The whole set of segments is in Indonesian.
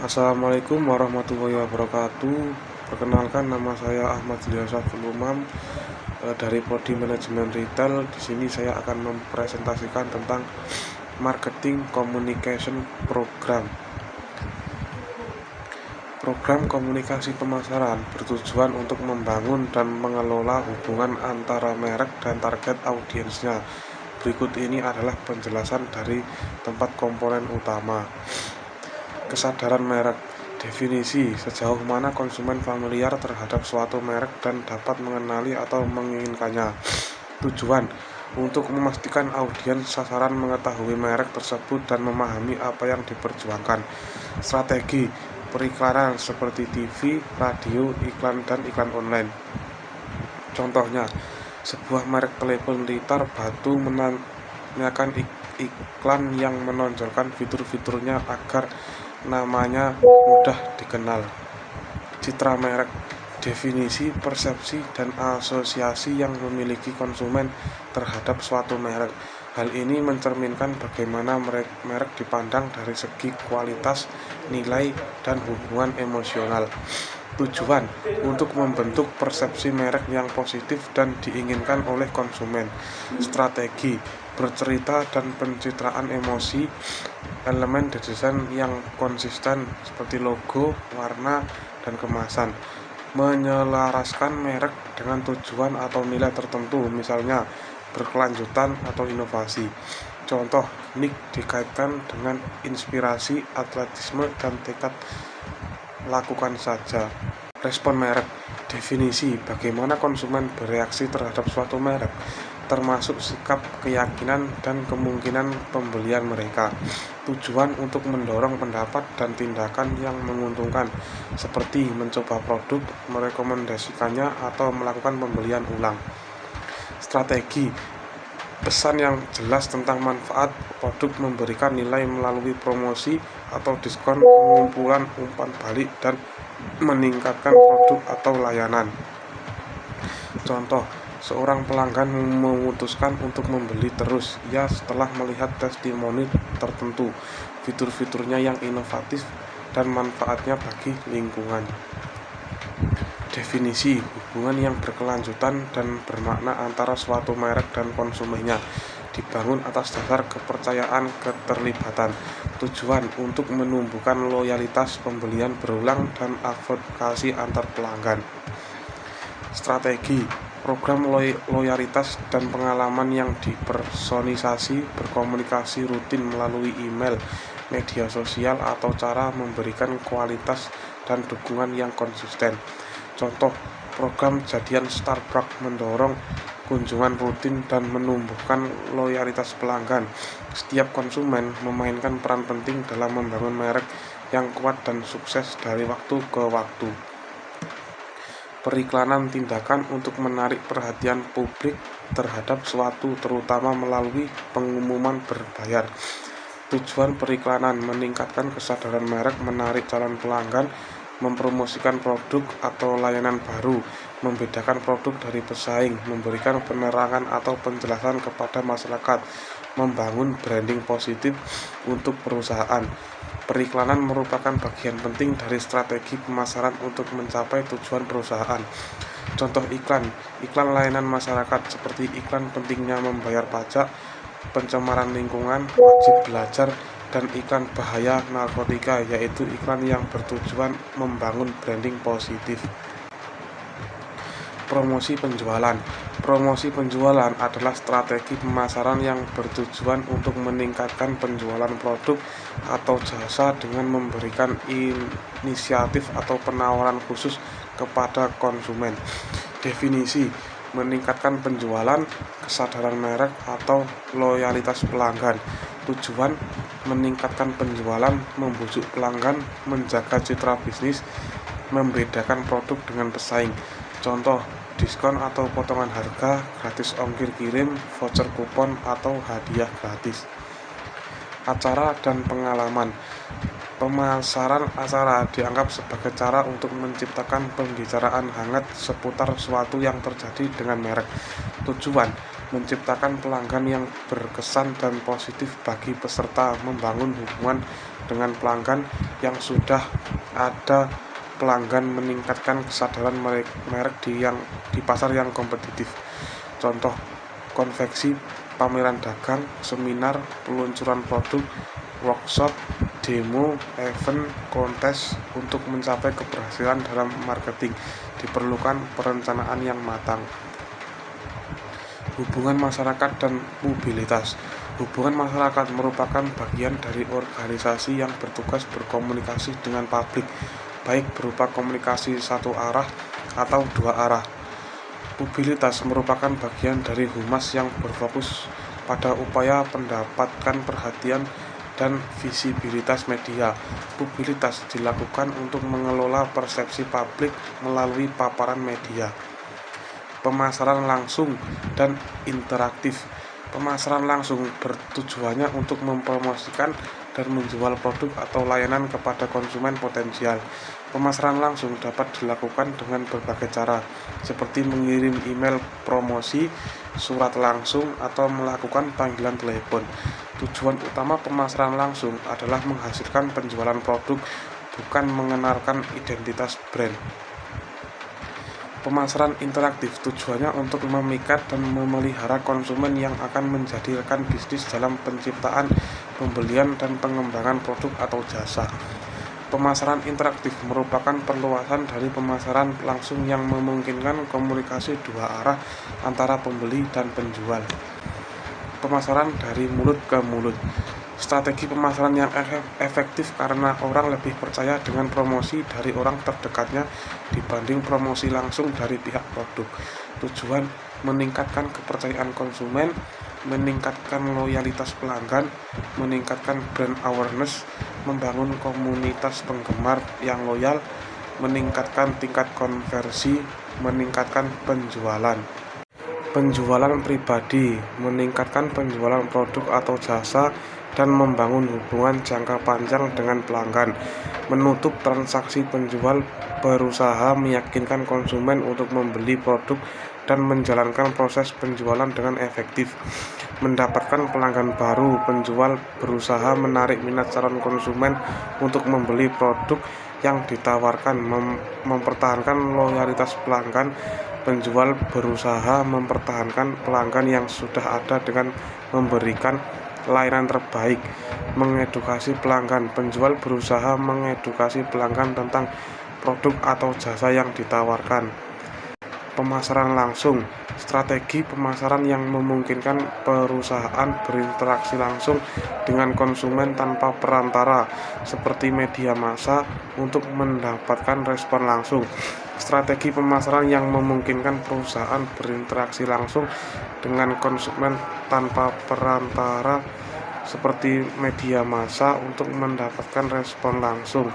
Assalamualaikum warahmatullahi wabarakatuh. Perkenalkan, nama saya Ahmad Syaful Umam dari Prodi Manajemen Retail. Di sini saya akan mempresentasikan tentang Marketing Communication Program. Program komunikasi pemasaran bertujuan untuk membangun dan mengelola hubungan antara merek dan target audiensnya. Berikut ini adalah penjelasan dari tempat komponen utama. Kesadaran merek. Definisi: sejauh mana konsumen familiar terhadap suatu merek dan dapat mengenali atau menginginkannya. Tujuan: untuk memastikan audiens sasaran mengetahui merek tersebut dan memahami apa yang diperjuangkan. Strategi: periklanan seperti TV, radio, iklan, dan iklan online. Contohnya, sebuah merek telepon litar batu menanyakan iklan yang menonjolkan fitur-fiturnya agar namanya mudah dikenal. Citra merek. Definisi, persepsi, dan asosiasi yang memiliki konsumen terhadap suatu merek. Hal ini mencerminkan bagaimana merek dipandang dari segi kualitas, nilai, dan hubungan emosional. Tujuan: untuk membentuk persepsi merek yang positif dan diinginkan oleh konsumen. Strategi: bercerita dan pencitraan emosi. Elemen desain yang konsisten seperti logo, warna, dan kemasan. Menyelaraskan merek dengan tujuan atau nilai tertentu, misalnya berkelanjutan atau inovasi. Contoh, Nick dikaitkan dengan inspirasi, atletisme, dan tekad lakukan saja. Respon merek. Definisi: bagaimana konsumen bereaksi terhadap suatu merek, termasuk sikap, keyakinan, dan kemungkinan pembelian mereka. Tujuan: untuk mendorong pendapat dan tindakan yang menguntungkan, seperti mencoba produk, merekomendasikannya, atau melakukan pembelian ulang. Strategi: pesan yang jelas tentang manfaat produk, memberikan nilai melalui promosi atau diskon, pengumpulan umpan balik, dan meningkatkan produk atau layanan. Contoh, seorang pelanggan memutuskan untuk membeli terus ya setelah melihat testimoni tertentu, fitur-fiturnya yang inovatif, dan manfaatnya bagi lingkungan. Definisi: hubungan yang berkelanjutan dan bermakna antara suatu merek dan konsumennya, dibangun atas dasar kepercayaan keterlibatan. Tujuan: untuk menumbuhkan loyalitas, pembelian berulang, dan advokasi antar pelanggan. Strategi: program loyalitas dan pengalaman yang dipersonisasi, berkomunikasi rutin melalui email, media sosial, atau cara memberikan kualitas dan dukungan yang konsisten. Contoh, program jadian Starbucks mendorong kunjungan rutin dan menumbuhkan loyalitas pelanggan. Setiap konsumen memainkan peran penting dalam membangun merek yang kuat dan sukses dari waktu ke waktu. Periklanan, tindakan untuk menarik perhatian publik terhadap suatu, terutama melalui pengumuman berbayar. Tujuan periklanan: meningkatkan kesadaran merek, menarik calon pelanggan, mempromosikan produk atau layanan baru, membedakan produk dari pesaing, memberikan penerangan atau penjelasan kepada masyarakat, membangun branding positif untuk perusahaan. Periklanan merupakan bagian penting dari strategi pemasaran untuk mencapai tujuan perusahaan. Contoh iklan layanan masyarakat seperti iklan pentingnya membayar pajak, pencemaran lingkungan, wajib belajar, dan iklan bahaya narkotika, yaitu iklan yang bertujuan membangun branding positif. Promosi penjualan. Promosi penjualan adalah strategi pemasaran yang bertujuan untuk meningkatkan penjualan produk atau jasa dengan memberikan inisiatif atau penawaran khusus kepada konsumen. Definisi: meningkatkan penjualan, kesadaran merek, atau loyalitas pelanggan. Tujuan: meningkatkan penjualan, membujuk pelanggan, menjaga citra bisnis, membedakan produk dengan pesaing. Contoh, diskon atau potongan harga, gratis ongkir kirim, voucher kupon, atau hadiah gratis. Acara dan pengalaman. Pemasaran acara dianggap sebagai cara untuk menciptakan pembicaraan hangat seputar sesuatu yang terjadi dengan merek. Tujuan: menciptakan pelanggan yang berkesan dan positif bagi peserta, membangun hubungan dengan pelanggan yang sudah ada. Pelanggan meningkatkan kesadaran merek di pasar yang kompetitif. Contoh konveksi, pameran dagang, seminar, peluncuran produk, workshop, demo, event, kontes. Untuk mencapai keberhasilan dalam marketing diperlukan perencanaan yang matang. Hubungan masyarakat dan mobilitas. Hubungan masyarakat merupakan bagian dari organisasi yang bertugas berkomunikasi dengan publik, baik berupa komunikasi satu arah atau dua arah. Mobilitas merupakan bagian dari humas yang berfokus pada upaya mendapatkan perhatian dan visibilitas media. Mobilitas dilakukan untuk mengelola persepsi publik melalui paparan media. Pemasaran langsung dan interaktif. Pemasaran langsung bertujuannya untuk mempromosikan dan menjual produk atau layanan kepada konsumen potensial. Pemasaran langsung dapat dilakukan dengan berbagai cara, seperti mengirim email promosi, surat langsung, atau melakukan panggilan telepon. Tujuan utama pemasaran langsung adalah menghasilkan penjualan produk, bukan mengenalkan identitas brand. Pemasaran interaktif tujuannya untuk memikat dan memelihara konsumen yang akan menjadi rekan bisnis dalam penciptaan, pembelian, dan pengembangan produk atau jasa. Pemasaran interaktif merupakan perluasan dari pemasaran langsung yang memungkinkan komunikasi dua arah antara pembeli dan penjual. Pemasaran dari mulut ke mulut. Strategi pemasaran yang efektif karena orang lebih percaya dengan promosi dari orang terdekatnya dibanding promosi langsung dari pihak produk. Tujuan meningkatkan kepercayaan konsumen, meningkatkan loyalitas pelanggan, meningkatkan brand awareness, membangun komunitas penggemar yang loyal, meningkatkan tingkat konversi, meningkatkan penjualan. Penjualan pribadi, meningkatkan penjualan produk atau jasa, dan membangun hubungan jangka panjang dengan pelanggan. Menutup transaksi penjual, berusaha meyakinkan konsumen untuk membeli produk dan menjalankan proses penjualan dengan efektif. Mendapatkan pelanggan baru, penjual berusaha menarik minat calon konsumen untuk membeli produk yang ditawarkan. Mempertahankan loyalitas pelanggan, penjual berusaha mempertahankan pelanggan yang sudah ada dengan memberikan layanan terbaik. Mengedukasi pelanggan, penjual berusaha mengedukasi pelanggan tentang produk atau jasa yang ditawarkan. Pemasaran langsung, strategi pemasaran yang memungkinkan perusahaan berinteraksi langsung dengan konsumen tanpa perantara, seperti media massa, untuk mendapatkan respon langsung. Strategi pemasaran yang memungkinkan perusahaan berinteraksi langsung dengan konsumen tanpa perantara, seperti media massa, untuk mendapatkan respon langsung.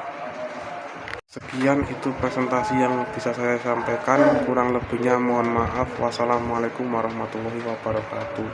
Sekian itu presentasi yang bisa saya sampaikan, kurang lebihnya mohon maaf. Wassalamualaikum warahmatullahi wabarakatuh.